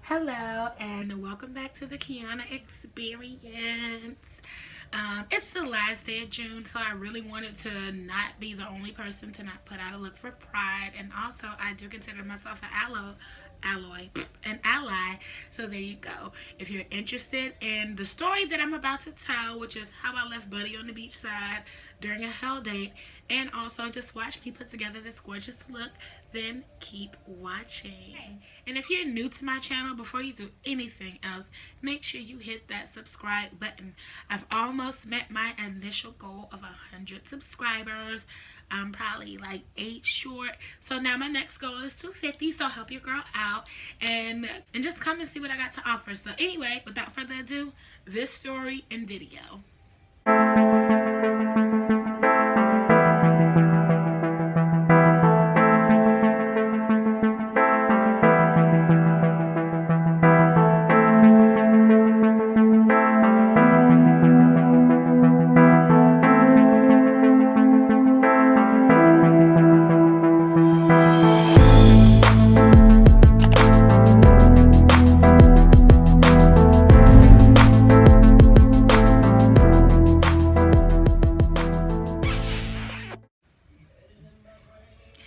Hello and welcome back to the Kiana Experience. It's the last day of June, so I really wanted to not be the only person to not put out a look for Pride, and also I do consider myself an ally. So there you go. If you're interested in the story that I'm about to tell, which is how I left Buddy on the beach side during a hell date, and also just watch me put together this gorgeous look, then keep watching. And if you're new to my channel, before you do anything else, make sure you hit that subscribe button. I've almost met my initial goal of 100 subscribers. I'm probably like 8 short, so now my next goal is 250, so help your girl out and just come and see what I got to offer. So anyway, without further ado, this story and video.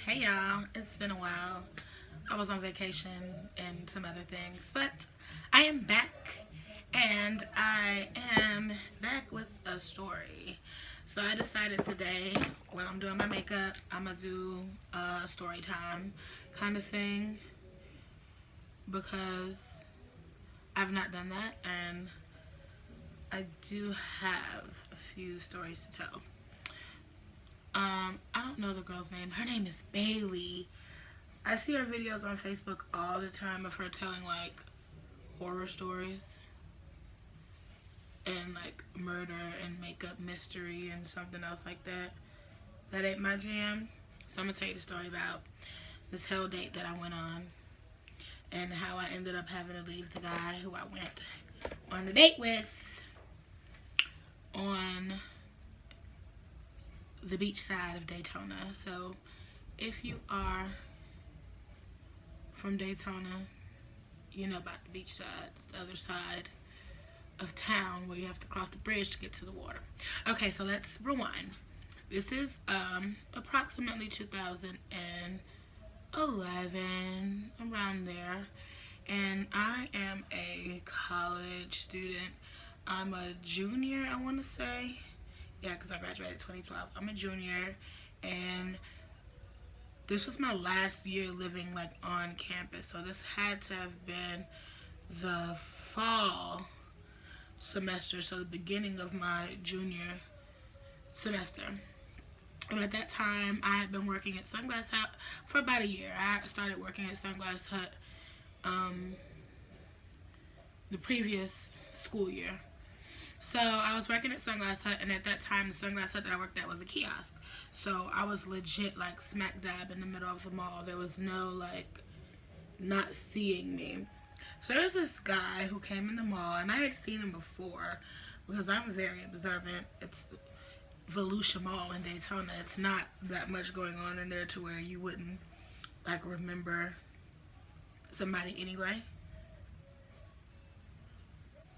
Hey y'all, it's been a while. I was on vacation and some other things, but I am back, and I am back with a story. So I decided today, when I'm doing my makeup, I'm gonna do a story time kind of thing, because I've not done that and I do have a few stories to tell. I don't know the girl's name. Her name is Bailey. I see her videos on Facebook all the time of her telling like horror stories and like murder and makeup mystery and something else like that. That ain't my jam. So I'm gonna tell you the story about this hell date that I went on and how I ended up having to leave the guy who I went on a date with on the beach side of Daytona. So if you are from Daytona, you know about the beach side. It's the other side of town where you have to cross the bridge to get to the water. Okay, so let's rewind. This is approximately 2011, around there, and I am a college student. I'm a junior, I want to say. Yeah, because I graduated 2012. I'm a junior, and this was my last year living like on campus. So this had to have been the fall semester, so the beginning of my junior semester. And at that time, I had been working at Sunglass Hut for about a year. I started working at Sunglass Hut the previous school year. So I was working at Sunglass Hut, and at that time, the Sunglass Hut that I worked at was a kiosk. So I was legit like smack dab in the middle of the mall. There was no like not seeing me. So there was this guy who came in the mall, and I had seen him before because I'm very observant. It's Volusia Mall in Daytona. It's not that much going on in there to where you wouldn't like remember somebody anyway.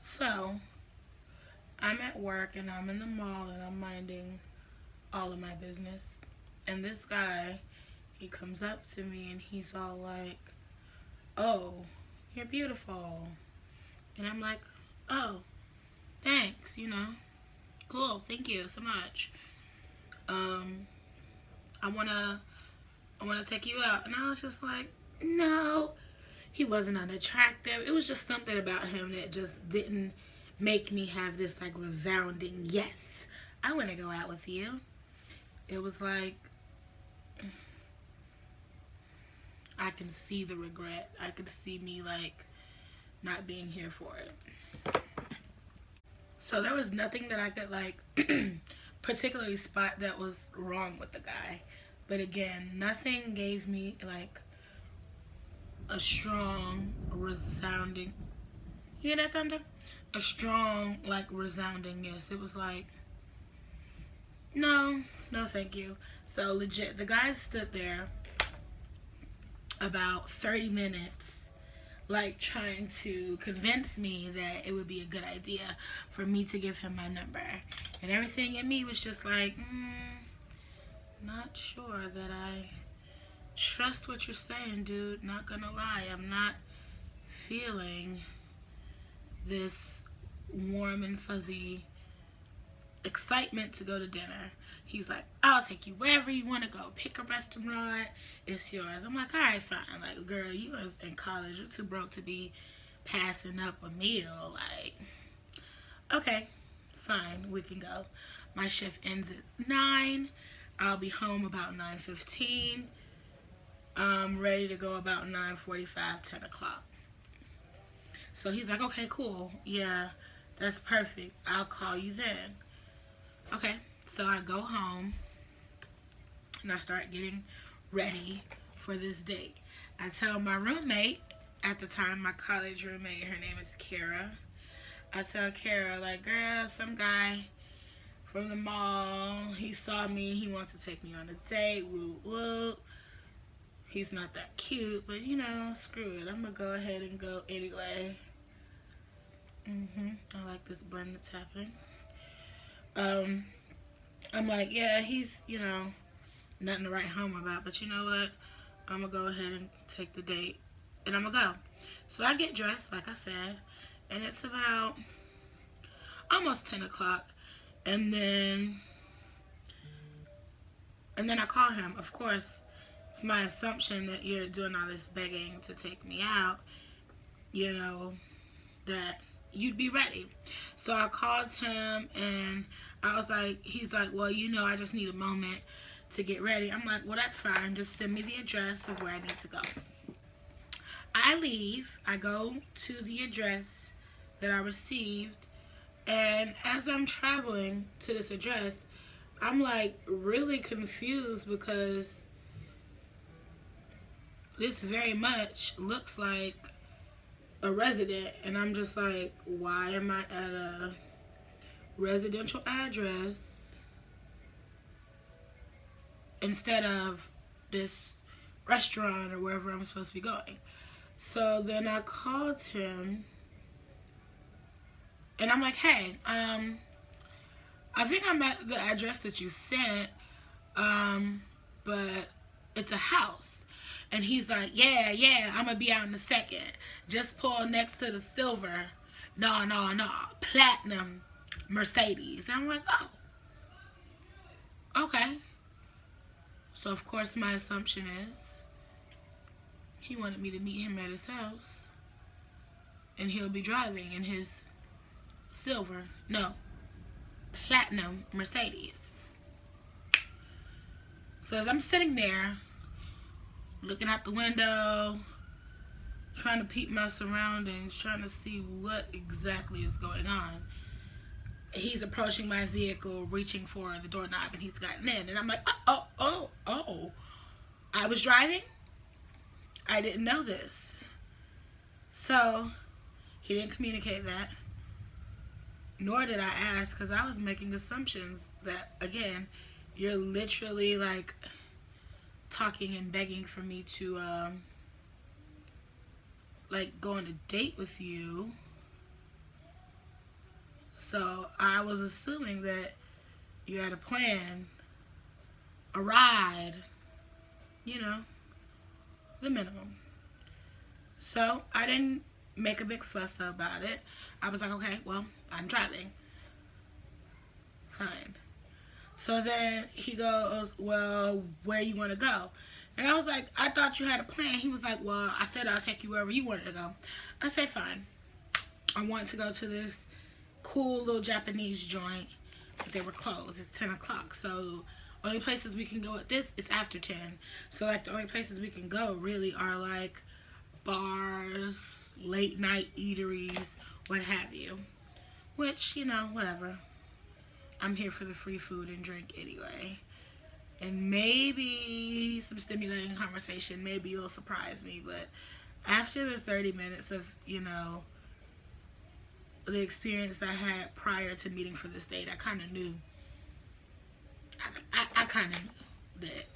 So I'm at work and I'm in the mall and I'm minding all of my business, and this guy, he comes up to me and he's all like, "Oh, you're beautiful." And I'm like, "Oh, thanks, you know, cool, thank you so much. I wanna take you out." And I was just like, no. He wasn't unattractive. It was just something about him that just didn't make me have this like resounding yes, I want to go out with you. It was like, I can see the regret. I could see me like not being here for it. So there was nothing that I could like particularly spot that was wrong with the guy. But again, nothing gave me like a strong resounding, you hear that thunder? A strong like resounding yes. It was like, no thank you. So legit, the guy stood there about 30 minutes like trying to convince me that it would be a good idea for me to give him my number. And everything in me was just like, not sure that I trust what you're saying, dude. Not gonna lie, I'm not feeling this warm and fuzzy excitement to go to dinner. He's like, I'll take you wherever you want to go. Pick a restaurant, it's yours. I'm like, all right, fine. Like, girl, you was in college. You're too broke to be passing up a meal. Like, okay, fine, we can go. My shift ends at 9. I'll be home about 9:15. I'm ready to go about 9:45, 10 o'clock. So he's like, okay, cool. Yeah, that's perfect. I'll call you then. Okay, so I go home and I start getting ready for this date. I tell my roommate, at the time, my college roommate, her name is Kara. I tell Kara, like, girl, some guy from the mall, he saw me, he wants to take me on a date, woo woo. He's not that cute, but you know, screw it. I'm gonna go ahead and go anyway. I like this blend that's happening. I'm like, yeah, he's, you know, nothing to write home about, but you know what? I'm gonna go ahead and take the date, and I'm gonna go. So I get dressed, like I said, and it's about almost 10 o'clock, and then I call him. Of course, it's my assumption that you're doing all this begging to take me out, you know, that you'd be ready. So I called him and I was like, he's like, well, you know, I just need a moment to get ready. I'm like, well, that's fine. Just send me the address of where I need to go. I leave. I go to the address that I received. And as I'm traveling to this address, I'm like really confused because this very much looks like a resident, and I'm just like, why am I at a residential address instead of this restaurant or wherever I'm supposed to be going? So then I called him and I'm like, hey, I think I'm at the address that you sent, but it's a house. And he's like, yeah, I'm going to be out in a second. Just pull next to the silver, no, platinum Mercedes. And I'm like, oh, okay. So, of course, my assumption is he wanted me to meet him at his house. And he'll be driving in his silver, no, platinum Mercedes. So as I'm sitting there, looking out the window, trying to peep my surroundings, trying to see what exactly is going on, he's approaching my vehicle, reaching for the doorknob, and he's gotten in. And I'm like, oh, I was driving? I didn't know this. So he didn't communicate that, nor did I ask, because I was making assumptions that, again, you're literally like talking and begging for me to like go on a date with you. So I was assuming that you had a plan, a ride, you know, the minimum. So I didn't make a big fuss about it. I was like, okay, well, I'm driving. Fine. So then he goes, well, where you want to go? And I was like, I thought you had a plan. He was like, well, I said I'll take you wherever you wanted to go. I said, fine. I want to go to this cool little Japanese joint, but they were closed. It's 10 o'clock. So only places we can go at this, it's after 10. So like the only places we can go really are like bars, late night eateries, what have you. Which, you know, whatever. I'm here for the free food and drink anyway. And maybe some stimulating conversation. Maybe it'll surprise me. But after the 30 minutes of, you know, the experience I had prior to meeting for this date, I kind of knew. I kind of knew that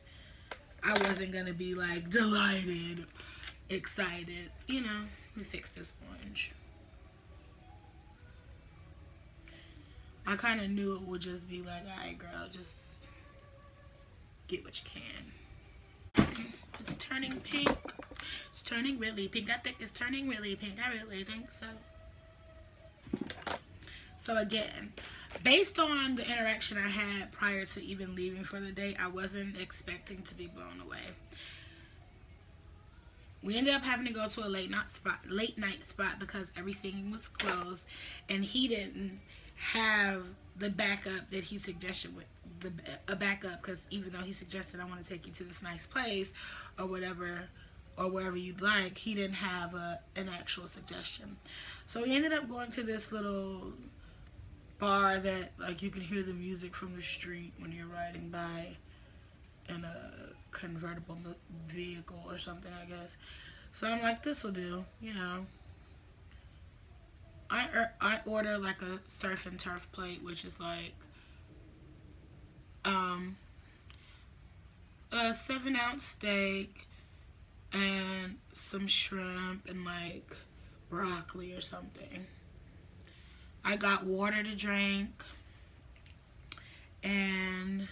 I wasn't going to be like delighted, excited, you know. Let me fix this orange. I kind of knew it would just be like, alright girl, just get what you can. It's turning pink. It's turning really pink. I think it's turning really pink. I really think so. So again, based on the interaction I had prior to even leaving for the day, I wasn't expecting to be blown away. We ended up having to go to a late night spot because everything was closed, and he didn't have the backup that he suggested with a backup, because even though he suggested, I want to take you to this nice place or whatever, or wherever you'd like, he didn't have an actual suggestion. So we ended up going to this little bar that like you can hear the music from the street when you're riding by in a convertible vehicle or something, I guess. So I'm like, this will do, you know. I order like a surf and turf plate, which is like a 7-ounce steak and some shrimp and like broccoli or something. I got water to drink, and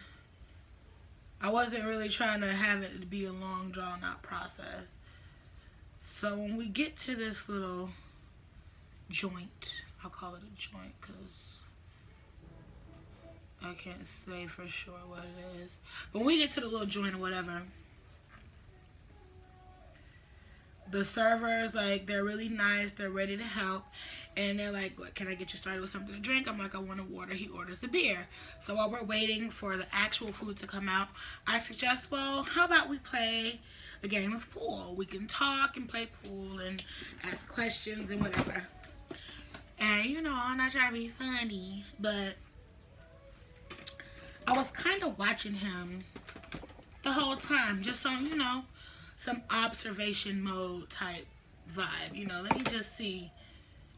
I wasn't really trying to have it to be a long drawn out process. So when we get to this little joint, I'll call it a joint because I can't say for sure what it is. But when we get to the little joint or whatever, the servers, like, they're really nice, they're ready to help, and they're like, what, can I get you started with something to drink? I'm like, I want a water. He orders a beer. So while we're waiting for the actual food to come out, I suggest, well, how about we play a game of pool? We can talk and play pool and ask questions and whatever. And, you know, I'm not trying to be funny, but I was kind of watching him the whole time, just on, you know, some observation mode type vibe. You know, let me just see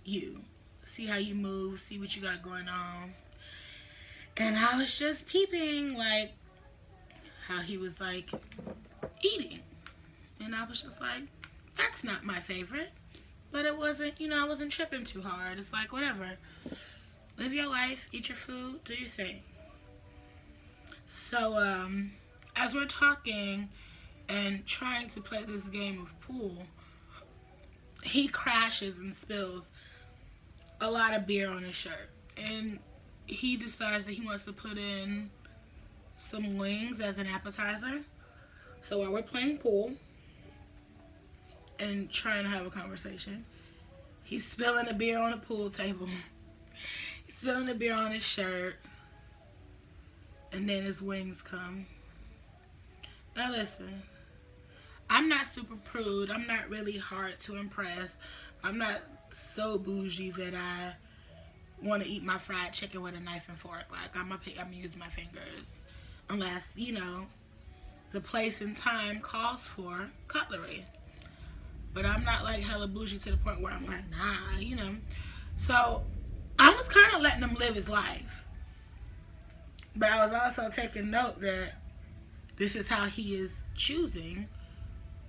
you, see how you move, see what you got going on. And I was just peeping, like, how he was, like, eating. And I was just like, that's not my favorite. But it wasn't, you know, I wasn't tripping too hard. It's like, whatever. Live your life, eat your food, do your thing. So, as we're talking and trying to play this game of pool, he crashes and spills a lot of beer on his shirt. And he decides that he wants to put in some wings as an appetizer. So while we're playing pool and trying to have a conversation, he's spilling the beer on the pool table. He's spilling the beer on his shirt. And then his wings come. Now listen, I'm not super prude. I'm not really hard to impress. I'm not so bougie that I want to eat my fried chicken with a knife and fork. Like, I'm gonna use my fingers. Unless, you know, the place and time calls for cutlery. But I'm not like hella bougie to the point where I'm like, nah, you know. So I was kind of letting him live his life. But I was also taking note that this is how he is choosing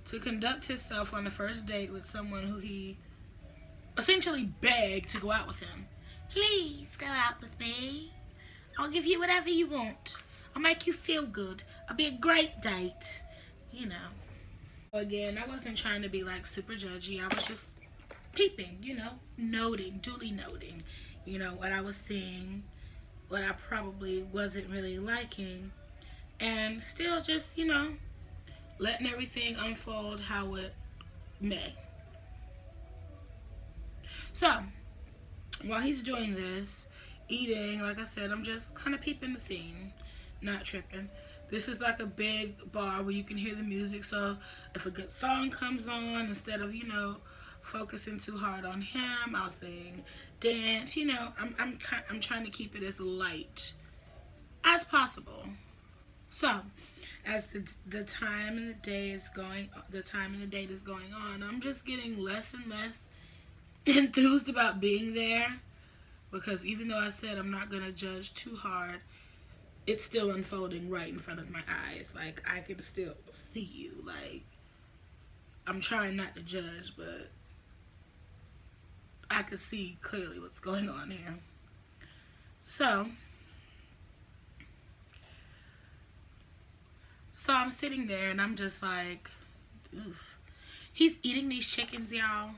to conduct himself on the first date with someone who he essentially begged to go out with him. Please go out with me. I'll give you whatever you want. I'll make you feel good. I'll be a great date. You know. Again, I wasn't trying to be like super judgy. I was just peeping, you know, noting, duly noting, you know, what I was seeing, what I probably wasn't really liking, and still just, you know, letting everything unfold how it may. So, while he's doing this, eating, like I said, I'm just kind of peeping the scene, not tripping. This is like a big bar where you can hear the music, so if a good song comes on, instead of, you know, focusing too hard on him, I'll sing, dance, you know, I'm trying to keep it as light as possible. So, as the time and the day is going, the time and the date is going on, I'm just getting less and less enthused about being there, because even though I said I'm not gonna judge too hard, it's still unfolding right in front of my eyes. Like, I can still see you. Like, I'm trying not to judge, but I could see clearly what's going on here. So I'm sitting there and I'm just like, oof. He's eating these chickens, y'all,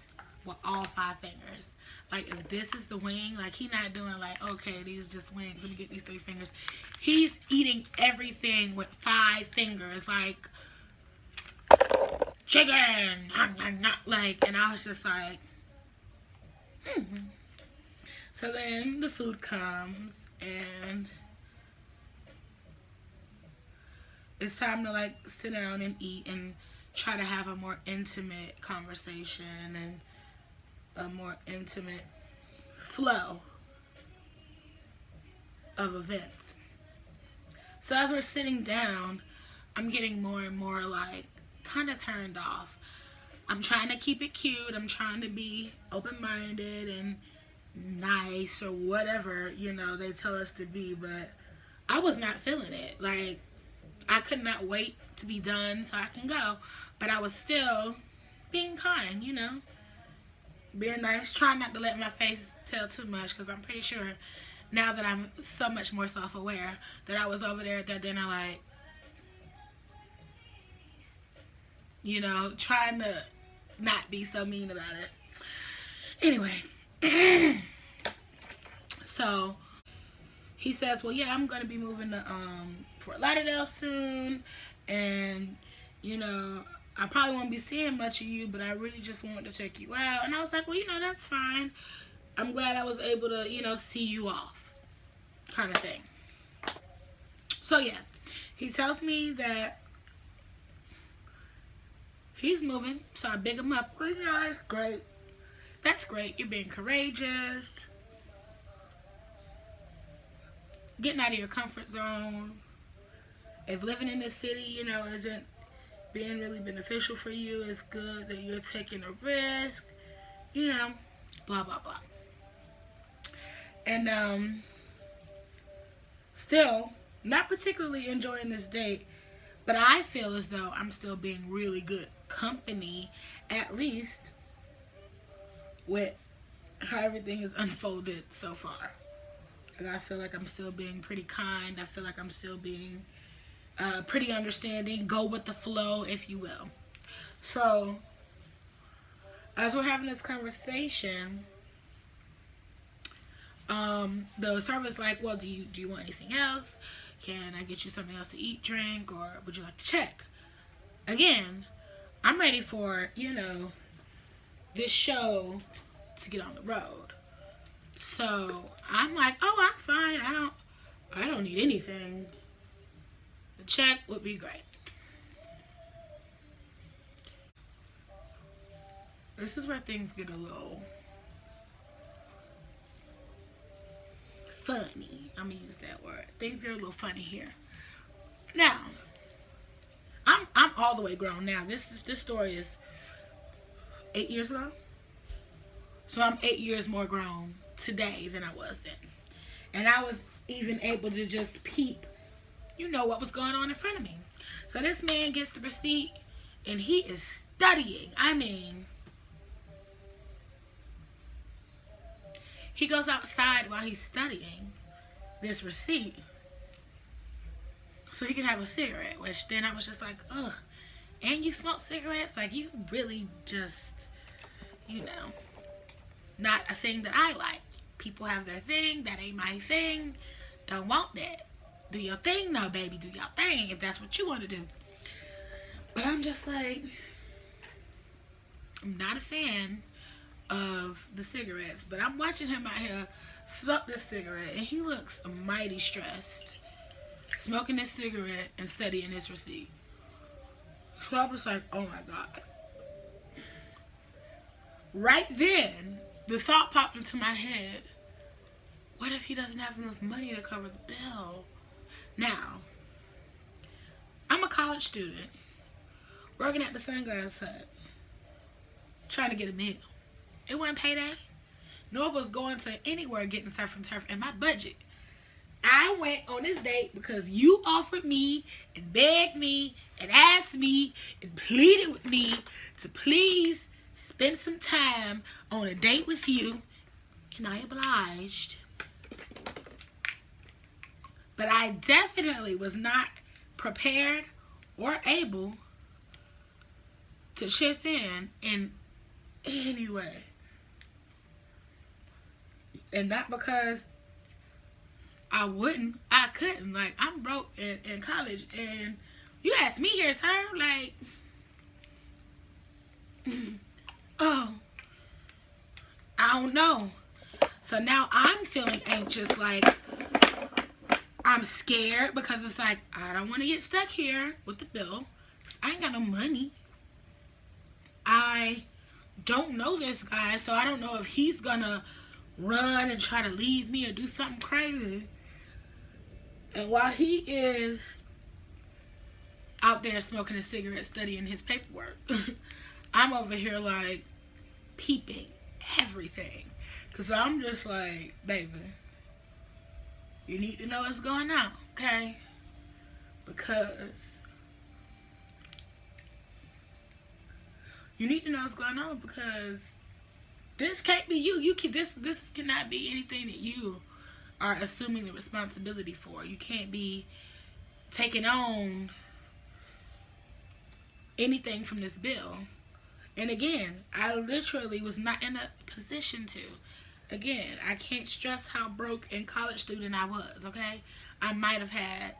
with all 5 fingers. Like, if this is the wing, like, he not doing like, okay, these just wings, let me get these 3 fingers. He's eating everything with 5 fingers, like, chicken, like, and I was just like, So then the food comes, and it's time to, like, sit down and eat and try to have a more intimate conversation and a more intimate flow of events. So as we're sitting down, I'm getting more and more, like, kind of turned off. I'm trying to keep it cute. I'm trying to be open-minded and nice or whatever, you know, they tell us to be, but I was not feeling it. Like, I could not wait to be done so I can go, but I was still being kind, you know, being nice, trying not to let my face tell too much, because I'm pretty sure now that I'm so much more self-aware that I was over there at that dinner, like, you know, trying to not be so mean about it. Anyway, so he says, well, yeah, I'm going to be moving to Fort Lauderdale soon, and, you know, I probably won't be seeing much of you, but I really just wanted to check you out. And I was like, well, you know, that's fine. I'm glad I was able to, you know, see you off, kind of thing. So, yeah, he tells me that he's moving, so I big him up. Well, yeah, that's great. That's great. You're being courageous. Getting out of your comfort zone. If living in the city, you know, isn't being really beneficial for you, it's good that you're taking a risk. You know, blah, blah, blah. And, still, not particularly enjoying this date, but I feel as though I'm still being really good company, at least with how everything is unfolded so far. Like, I feel like I'm still being pretty kind. I feel like I'm still being pretty understanding. Go with the flow, if you will. So, as we're having this conversation, the server's like, well, do you want anything else? Can I get you something else to eat, drink, or would you like to check? Again, I'm ready for, you know, this show to get on the road. So I'm like, oh, I'm fine. I don't need anything. The check would be great. This is where things get a little funny. I'm gonna use that word. Things get a little funny here. Now, I'm all the way grown now. This story is 8 years ago. So I'm 8 years more grown today than I was then. And I was even able to just peep, you know, what was going on in front of me. So this man gets the receipt and he is studying. I mean, he goes outside while he's studying this receipt so he can have a cigarette, which then I was just like, ugh. And you smoke cigarettes? Like, you really just, you know, not a thing that I like. People have their thing. That ain't my thing. Don't want that. Do your thing, no, baby. Do your thing if that's what you want to do. But I'm just like, I'm not a fan of the cigarettes. But I'm watching him out here smoke this cigarette, and he looks mighty stressed. Smoking this cigarette and studying this receipt. So I was like, oh my God. Right then, the thought popped into my head, what if he doesn't have enough money to cover the bill? Now, I'm a college student, working at the Sunglass Hut, trying to get a meal. It wasn't payday, nor was going to anywhere getting surf and turf in my budget. I went on this date because you offered me and begged me and asked me and pleaded with me to please spend some time on a date with you and I obliged. But I definitely was not prepared or able to chip in any way. And not because I couldn't. Like, I'm broke in college, and you ask me here, sir, like, oh, I don't know. So now I'm feeling anxious, like, I'm scared because it's like, I don't want to get stuck here with the bill. I ain't got no money. I don't know this guy, so I don't know if he's gonna run and try to leave me or do something crazy. And while he is out there smoking a cigarette, studying his paperwork, I'm over here like peeping everything. Because I'm just like, baby, you need to know what's going on, okay? Because you need to know what's going on, because this can't be you. This cannot be anything that you are assuming the responsibility for. You can't be taking on anything from this bill. And again, I literally was not in a position to. Again, I can't stress how broke and college student I was, okay? I might have had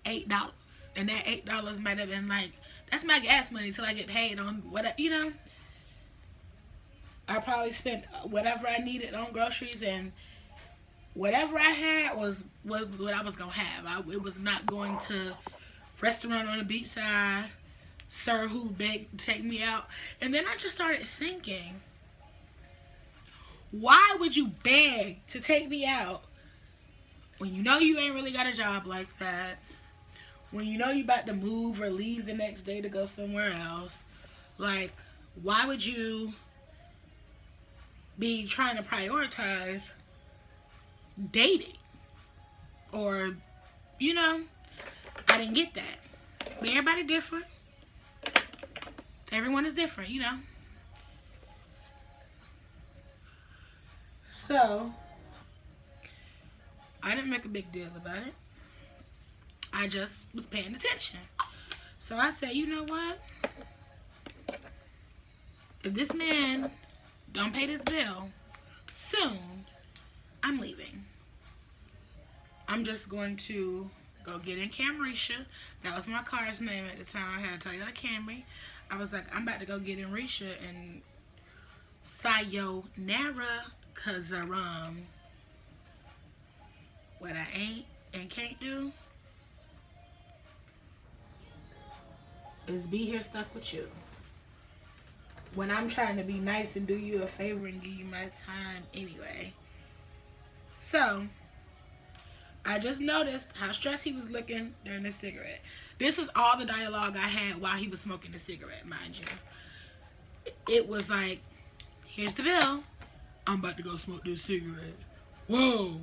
$8. And that $8 might have been like, that's my gas money till I get paid on whatever, you know? I probably spent whatever I needed on groceries, and whatever I had was what I was going to have. It was not going to restaurant on the beach side, sir who begged to take me out. And then I just started thinking, why would you beg to take me out when you know you ain't really got a job like that? When you know you about to move or leave the next day to go somewhere else? Like, why would you be trying to prioritize dating? Or, you know, I didn't get that. But everybody different. Everyone is different, you know. So, I didn't make a big deal about it. I just was paying attention. So I said, you know what? If this man don't pay this bill soon, I'm leaving. I'm just going to go get in Camrisha. That was my car's name at the time. I had a Toyota Camry. I was like, I'm about to go get in Risha and sayonara, cause what I ain't and can't do is be here stuck with you when I'm trying to be nice and do you a favor and give you my time anyway. So I just noticed how stressed he was looking during the cigarette. This is all the dialogue I had while he was smoking the cigarette, mind you. It was like, here's the bill. I'm about to go smoke this cigarette. Whoa,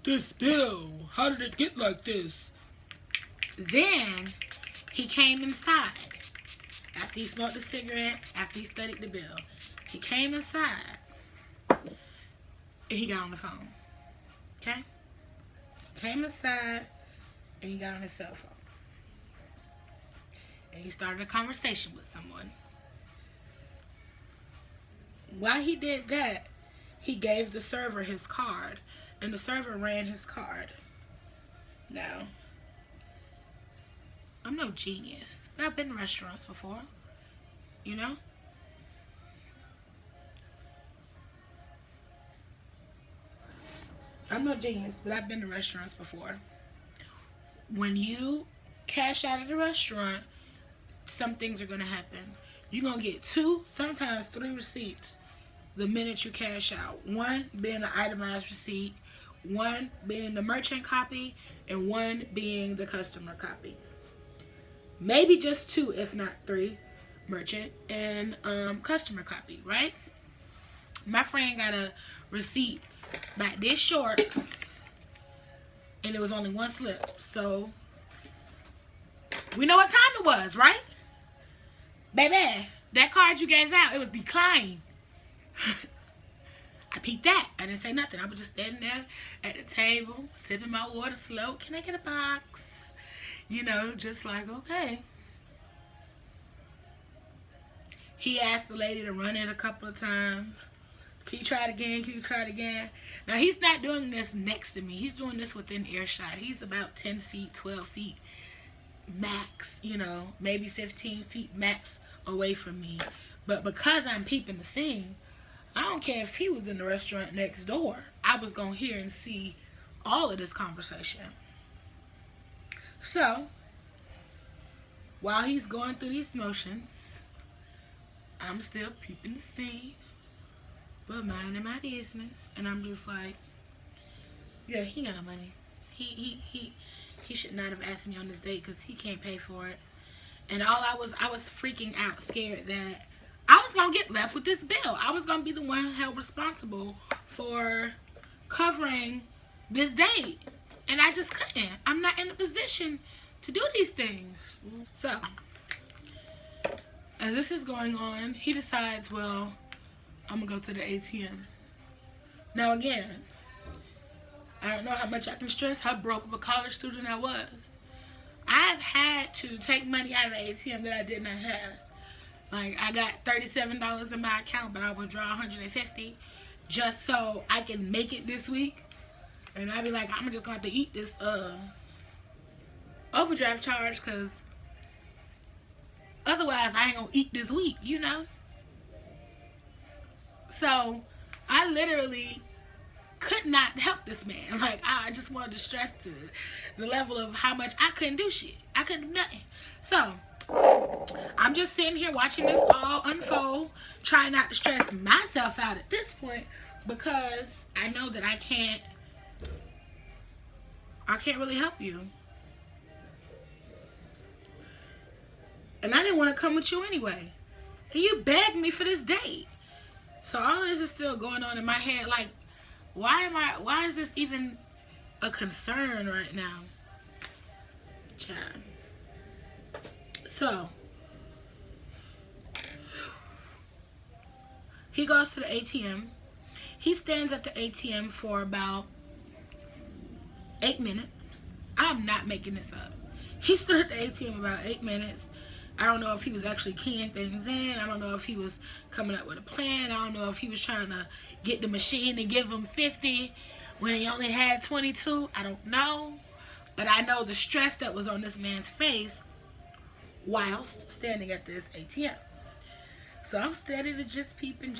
this bill, how did it get like this? Then he came inside. After he smoked the cigarette, after he studied the bill, he came inside and he got on the phone. Okay? Came inside and he got on his cell phone. And he started a conversation with someone. While he did that, he gave the server his card, and the server ran his card. Now, I'm no genius, but I've been to restaurants before, you know? I'm no genius, but I've been to restaurants before. When you cash out at the restaurant, some things are going to happen. You're going to get 2, sometimes 3 receipts the minute you cash out. One being an itemized receipt, one being the merchant copy, and one being the customer copy. Maybe just 2, if not 3, merchant and customer copy, right? My friend got a receipt about this short, and it was only 1 slip. So we know what time it was, right? Baby, that card you gave out, it was declined. I peeped that. I didn't say nothing. I was just standing there at the table, sipping my water slow. Can I get a box? You know, just like, okay. He asked the lady to run it a couple of times. Can you try it again? Can you try it again? Now, he's not doing this next to me. He's doing this within earshot. He's about 10 feet, 12 feet max, you know, maybe 15 feet max away from me. But because I'm peeping the scene, I don't care if he was in the restaurant next door. I was going to hear and see all of this conversation. So, while he's going through these motions, I'm still peeping the scene, but minding my business. And I'm just like, yeah, he got no money. He should not have asked me on this date because he can't pay for it. And I was freaking out, scared that I was going to get left with this bill. I was going to be the one held responsible for covering this date. And I just couldn't. I'm not in a position to do these things. So, as this is going on, he decides, well, I'm going to go to the ATM. Now again, I don't know how much I can stress how broke of a college student I was. I've had to take money out of the ATM that I did not have. Like, I got $37 in my account, but I would draw $150 just so I can make it this week. And I'd be like, I'm just going to have to eat this overdraft charge because otherwise I ain't going to eat this week, you know? So, I literally could not help this man. Like, I just wanted to stress to the level of how much I couldn't do shit. I couldn't do nothing. So, I'm just sitting here watching this all unfold, trying not to stress myself out at this point because I know that I can't really help you. And I didn't want to come with you anyway. And you begged me for this date. So all this is still going on in my head. Like, why is this even a concern right now? Child. So, he goes to the ATM. He stands at the ATM for about 8 minutes. I'm not making this up. He stood at the ATM about 8 minutes. I don't know if he was actually keying things in. I don't know if he was coming up with a plan. I don't know if he was trying to get the machine to give him 50 when he only had 22. I don't know. But I know the stress that was on this man's face whilst standing at this ATM. So I'm steady to just peeping.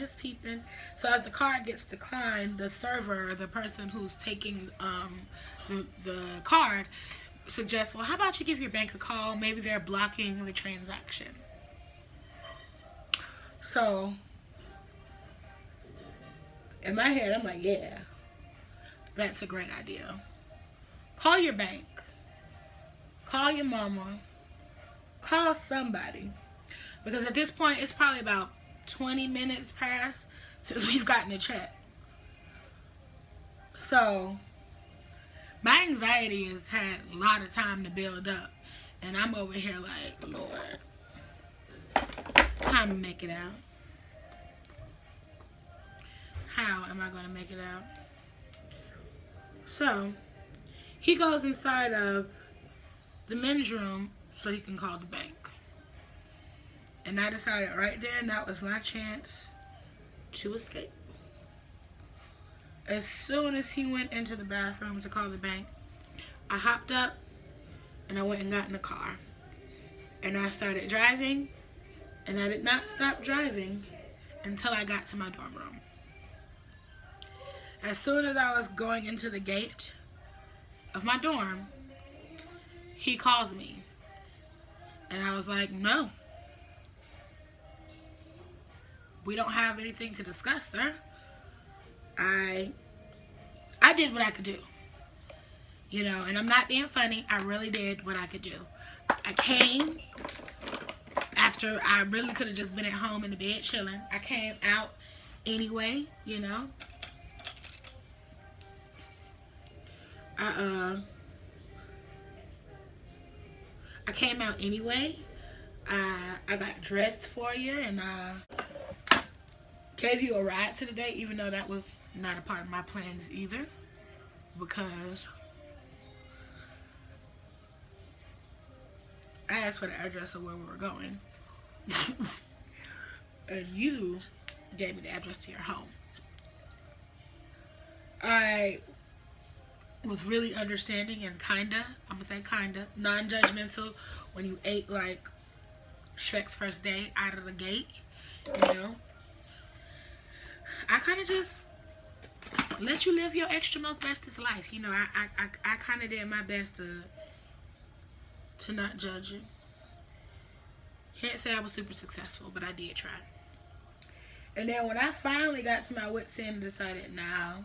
So as the card gets declined, the server, the person who's taking the card, suggests, well, how about you give your bank a call? Maybe they're blocking the transaction. So in my head, I'm like, yeah, that's a great idea. Call your bank. Call your mama. Call somebody. Because at this point, it's probably about 20 minutes past since we've gotten a check. So my anxiety has had a lot of time to build up. And I'm over here like, Lord, how am I make it out? How am I going to make it out? So, he goes inside of the men's room so he can call the bank. And I decided right there, that was my chance to escape. As soon as he went into the bathroom to call the bank, I hopped up and I went and got in the car. And I started driving, and I did not stop driving until I got to my dorm room. As soon as I was going into the gate of my dorm, he calls me. And I was like, no. We don't have anything to discuss, sir. I did what I could do. You know, and I'm not being funny. I really did what I could do. I came after I really could have just been at home in the bed chilling. I came out anyway, you know. I came out anyway. I got dressed for you and gave you a ride to the date, even though that was not a part of my plans either, because I asked for the address of where we were going. And you gave me the address to your home. I was really understanding and kinda, I'm gonna say kinda, non-judgmental when you ate like Shrek's first day out of the gate, you know. I kind of just let you live your extra most bestest life, you know. I kind of did my best to not judge you. Can't say I was super successful, but I did try. And then when I finally got to my wits end and decided, no,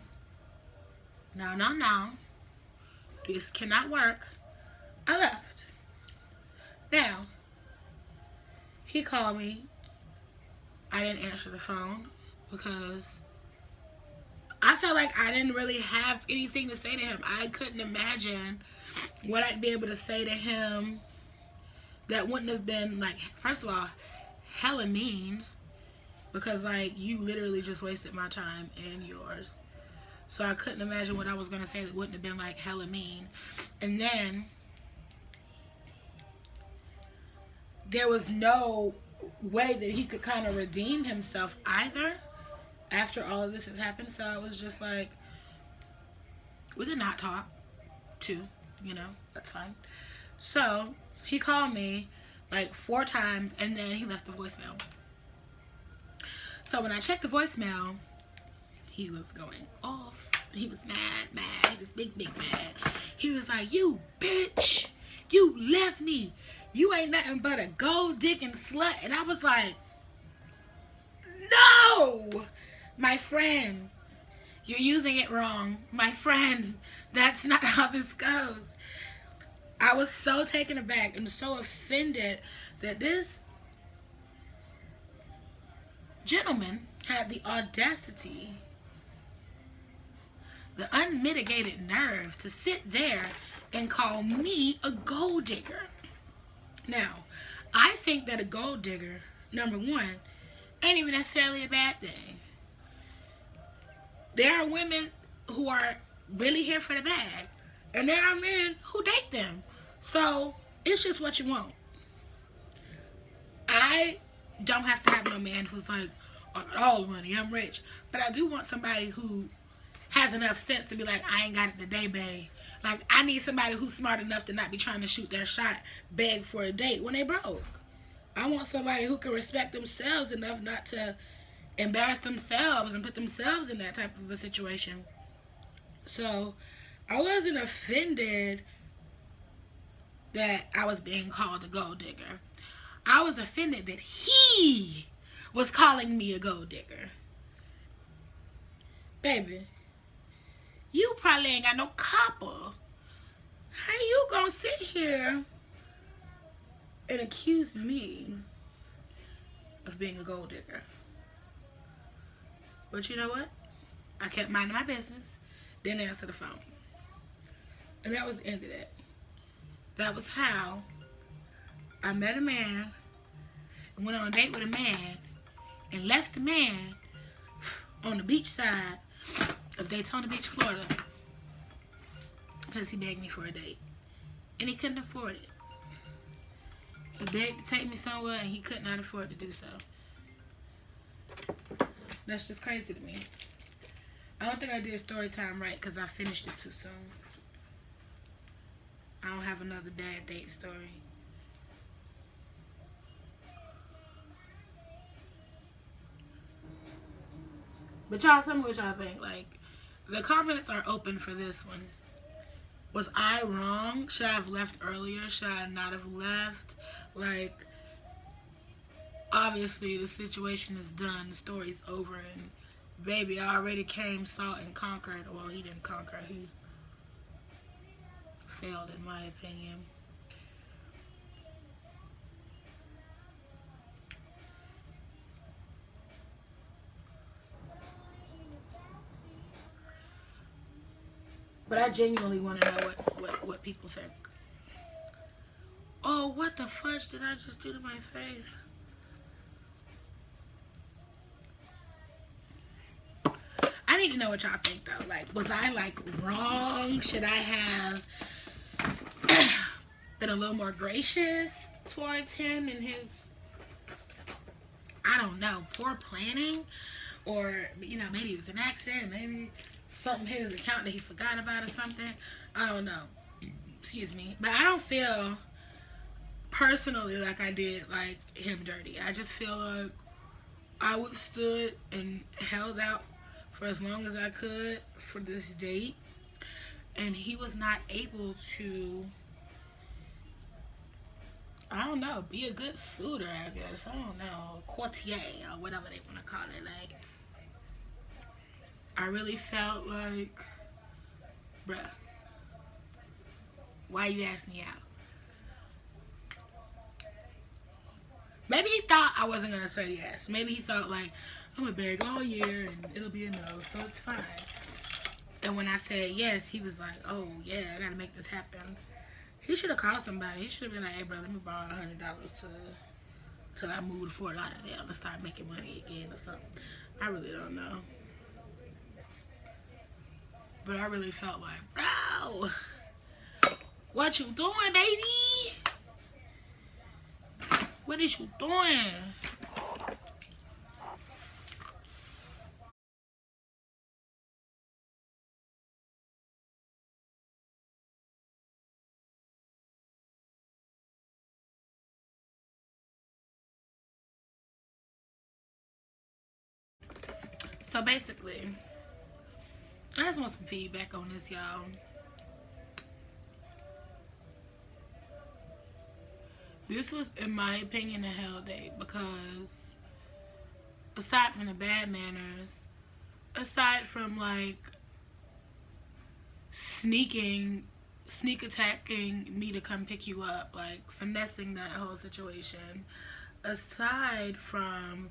this cannot work, I left. Now, he called me. I didn't answer the phone because I felt like I didn't really have anything to say to him. I couldn't imagine what I'd be able to say to him that wouldn't have been, like, first of all, hella mean, because, like, you literally just wasted my time and yours. So I couldn't imagine what I was going to say that wouldn't have been, like, hella mean. And then there was no way that he could kind of redeem himself either after all of this has happened. So I was just like, we could not talk too, you know, that's fine. So he called me like 4 times and then he left the voicemail. So when I checked the voicemail, he was going off. He was mad. He was big mad. He was like, you bitch, you left me. You ain't nothing but a gold digging slut. And I was like, no, my friend, you're using it wrong. My friend, that's not how this goes. I was so taken aback and so offended that this gentleman had the audacity, the unmitigated nerve to sit there and call me a gold digger. Now, I think that a gold digger, number one, ain't even necessarily a bad thing. There are women who are really here for the bag, and there are men who date them. So, it's just what you want. I don't have to have no man who's like, I got all the money, I'm rich. But I do want somebody who has enough sense to be like, I ain't got it today, babe. Like, I need somebody who's smart enough to not be trying to shoot their shot, beg for a date when they broke. I want somebody who can respect themselves enough not to embarrass themselves and put themselves in that type of a situation. So, I wasn't offended that I was being called a gold digger. I was offended that he was calling me a gold digger. Baby, you probably ain't got no copper. How you gonna sit here and accuse me of being a gold digger? But you know what? I kept minding my business, didn't answer the phone. And that was the end of that. That was how I met a man and went on a date with a man and left the man on the beach side of Daytona Beach, Florida, because he begged me for a date. And he couldn't afford it. He begged to take me somewhere and he could not afford to do so. That's just crazy to me. I don't think I did story time right because I finished it too soon. I don't have another bad date story. But y'all tell me what y'all think. Like, the comments are open for this one. Was I wrong? Should I have left earlier? Should I not have left? Like, obviously the situation is done. The story's over. And baby, I already came, saw, and conquered. Well, he didn't conquer. He failed, in my opinion. But I genuinely want to know what people think. Oh, what the fudge did I just do to my face? need to know what y'all think though. Like, was I like wrong? Should I have been a little more gracious towards him and his, I don't know, poor planning? Or, you know, maybe it was an accident, maybe something hit his account that he forgot about or something. I don't know. Excuse me. But I don't feel personally like I did like him dirty. I just feel like I withstood and held out for as long as I could for this date. And he was not able to, I don't know, be a good suitor, I guess. I don't know. Courtier or whatever they want to call it. Like, I really felt like, bruh, why you ask me out? Maybe he thought I wasn't going to say yes. Maybe he thought like, I'm going to beg all year and it'll be a no, so it's fine. And when I said yes, he was like, oh yeah, I got to make this happen. He should have called somebody. He should have been like, hey bro, let me borrow $100 till I move to Fort Lauderdale and start making money again or something. I really don't know. But I really felt like, bro, what you doing, baby? What is you doing? So basically, I just want some feedback on this, y'all. This was, in my opinion, a hell day because aside from the bad manners, aside from like sneak attacking me to come pick you up, like finessing that whole situation, aside from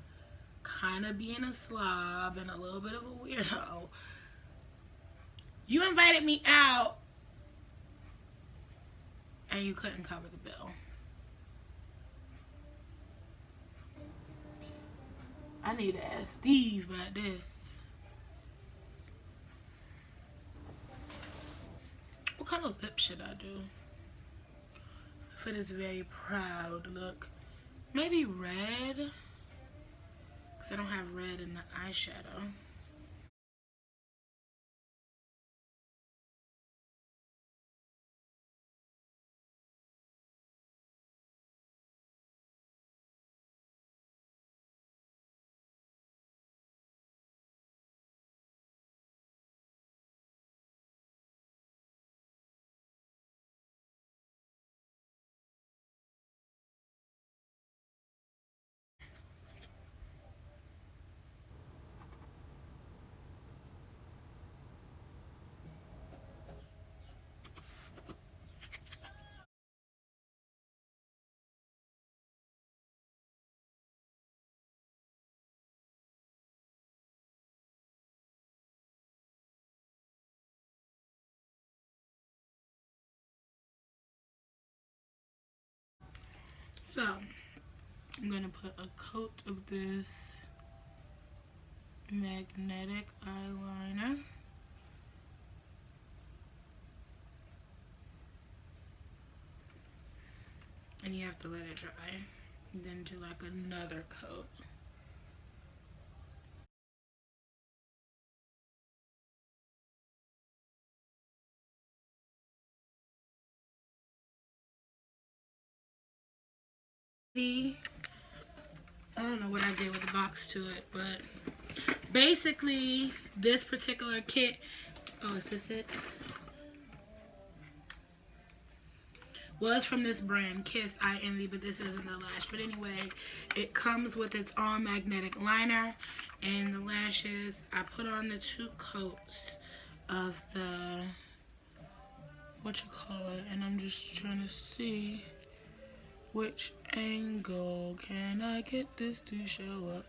kind of being a slob and a little bit of a weirdo, you invited me out and you couldn't cover the bill. I need to ask Steve about this. What kind of lip should I do for this very proud look? Maybe red, because I don't have red in the eyeshadow. So, I'm going to put a coat of this magnetic eyeliner. And you have to let it dry. And then do like another coat. I don't know what I did with the box to it, but basically this particular kit, oh, is this it? Was from this brand, Kiss Ienvy, but this isn't the lash. But anyway, it comes with its own magnetic liner and the lashes. I put on the 2 coats of the, what you call it, and I'm just trying to see which angle can I get this to show up.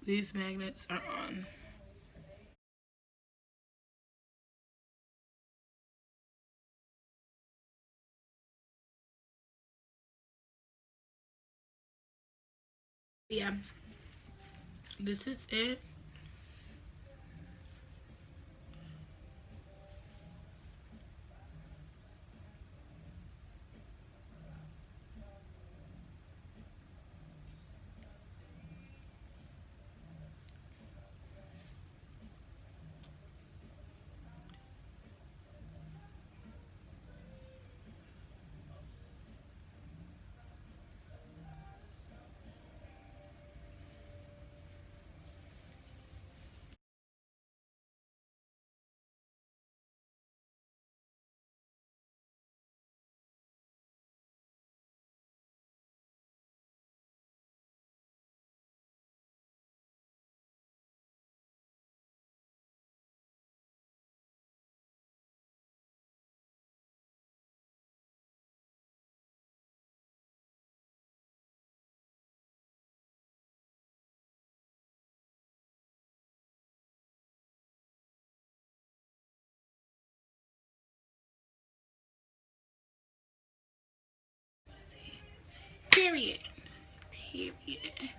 These magnets are on. Yeah, this is it. Period. Period.